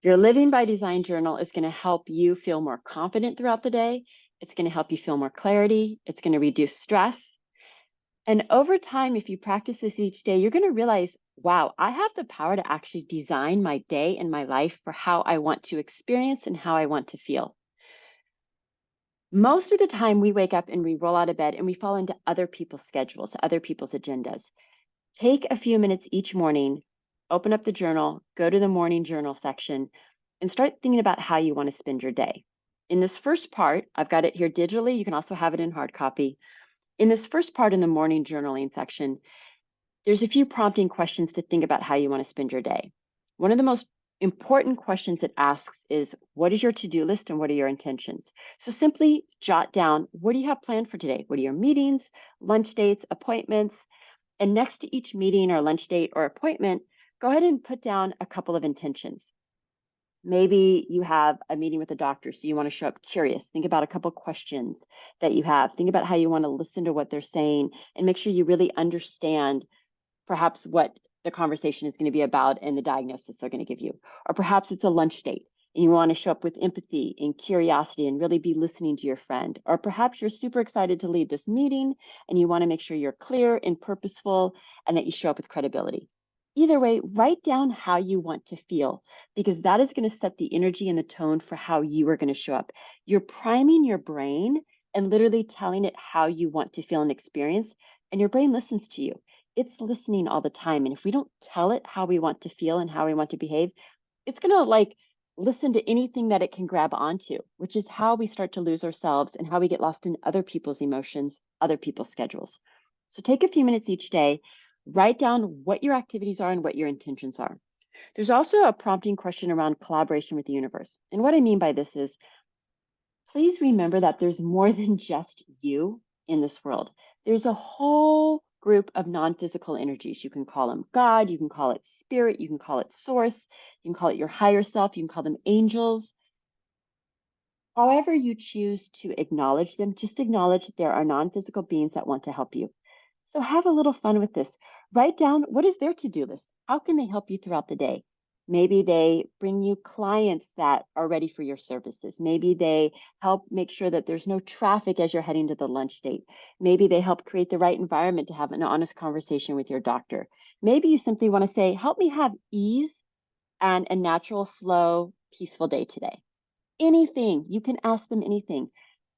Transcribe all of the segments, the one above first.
Your Living by Design journal is going to help you feel more confident throughout the day. It's going to help you feel more clarity. It's going to reduce stress. And over time, if you practice this each day, you're going to realize, wow, I have the power to actually design my day and my life for how I want to experience and how I want to feel. Most of the time, we wake up and we roll out of bed and we fall into other people's schedules, other people's agendas. Take a few minutes each morning, open up the journal, go to the morning journal section, and start thinking about how you want to spend your day. In this first part, I've got it here digitally. You can also have it in hard copy. In this first part in the morning journaling section, there's a few prompting questions to think about how you want to spend your day. One of the most important questions it asks is, what is your to-do list and what are your intentions? So simply jot down, what do you have planned for today? What are your meetings, lunch dates, appointments? And next to each meeting or lunch date or appointment, go ahead and put down a couple of intentions. Maybe you have a meeting with a doctor, so you want to show up curious. Think about a couple questions that you have. Think about how you want to listen to what they're saying and make sure you really understand perhaps what the conversation is going to be about and the diagnosis they're going to give you. Or perhaps it's a lunch date and you want to show up with empathy and curiosity and really be listening to your friend. Or perhaps you're super excited to lead this meeting and you want to make sure you're clear and purposeful and that you show up with credibility. Either way, write down how you want to feel because that is going to set the energy and the tone for how you are going to show up. You're priming your brain and literally telling it how you want to feel and experience, and your brain listens to you. It's listening all the time. And if we don't tell it how we want to feel and how we want to behave, it's going to like listen to anything that it can grab onto, which is how we start to lose ourselves and how we get lost in other people's emotions, other people's schedules. So take a few minutes each day, write down what your activities are and what your intentions are. There's also a prompting question around collaboration with the universe. And what I mean by this is, please remember that there's more than just you in this world. There's a whole group of non-physical energies. You can call them God, you can call it spirit, you can call it source, you can call it your higher self, you can call them angels. However you choose to acknowledge them, just acknowledge that there are non-physical beings that want to help you. So have a little fun with this. Write down, what is their to-do list? How can they help you throughout the day? Maybe they bring you clients that are ready for your services. Maybe they help make sure that there's no traffic as you're heading to the lunch date. Maybe they help create the right environment to have an honest conversation with your doctor. Maybe you simply want to say, help me have ease and a natural flow, peaceful day today. Anything, you can ask them anything.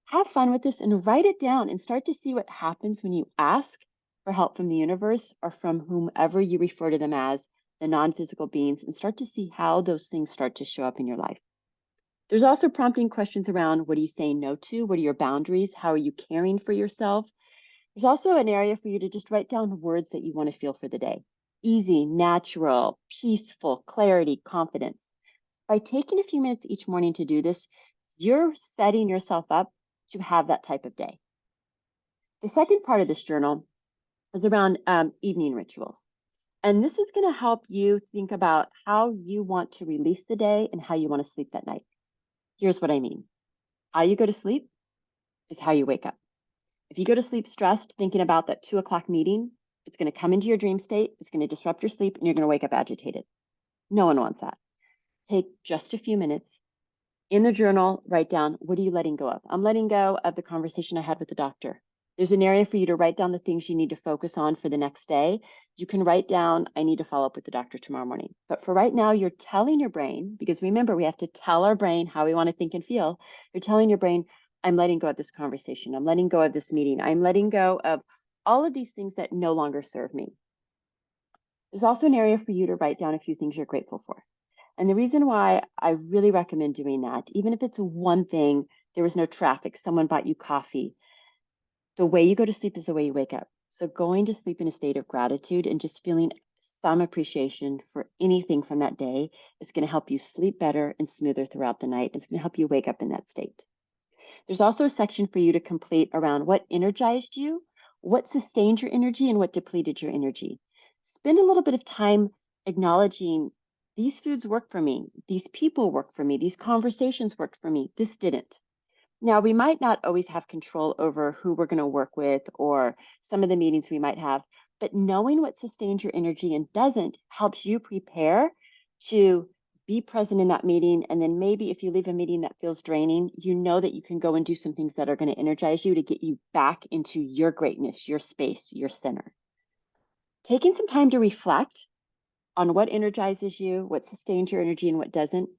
Have fun with this and write it down and start to see what happens when you ask for help from the universe or from whomever you refer to them as, the non-physical beings, and start to see how those things start to show up in your life. There's also prompting questions around, what are you saying no to? What are your boundaries? How are you caring for yourself? There's also an area for you to just write down words that you want to feel for the day. Easy, natural, peaceful, clarity, confidence. By taking a few minutes each morning to do this, you're setting yourself up to have that type of day. The second part of this journal is around evening rituals. And this is going to help you think about how you want to release the day and how you want to sleep that night. Here's what I mean. How you go to sleep is how you wake up. If you go to sleep stressed, thinking about that 2 o'clock meeting, it's going to come into your dream state, it's going to disrupt your sleep, and you're going to wake up agitated. No one wants that. Take just a few minutes. In the journal, write down, what are you letting go of? I'm letting go of the conversation I had with the doctor. There's an area for you to write down the things you need to focus on for the next day. You can write down, I need to follow up with the doctor tomorrow morning. But for right now, you're telling your brain, because remember, we have to tell our brain how we want to think and feel. You're telling your brain, I'm letting go of this conversation. I'm letting go of this meeting. I'm letting go of all of these things that no longer serve me. There's also an area for you to write down a few things you're grateful for. And the reason why I really recommend doing that, even if it's one thing, there was no traffic, someone bought you coffee, the way you go to sleep is the way you wake up. So going to sleep in a state of gratitude and just feeling some appreciation for anything from that day is going to help you sleep better and smoother throughout the night. It's going to help you wake up in that state. There's also a section for you to complete around what energized you, what sustained your energy, and what depleted your energy. Spend a little bit of time acknowledging these foods work for me, these people work for me, these conversations worked for me, this didn't. Now, we might not always have control over who we're going to work with or some of the meetings we might have, but knowing what sustains your energy and doesn't helps you prepare to be present in that meeting. And then maybe if you leave a meeting that feels draining, you know that you can go and do some things that are going to energize you to get you back into your greatness, your space, your center. Taking some time to reflect on what energizes you, what sustains your energy, and what doesn't.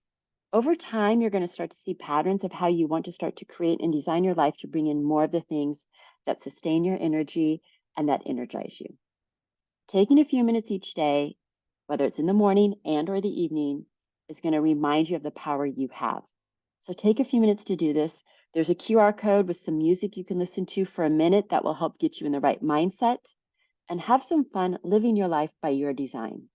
Over time, you're going to start to see patterns of how you want to start to create and design your life to bring in more of the things that sustain your energy and that energize you. Taking a few minutes each day, whether it's in the morning and or the evening, is going to remind you of the power you have. So take a few minutes to do this. There's a QR code with some music you can listen to for a minute that will help get you in the right mindset, and have some fun living your life by your design.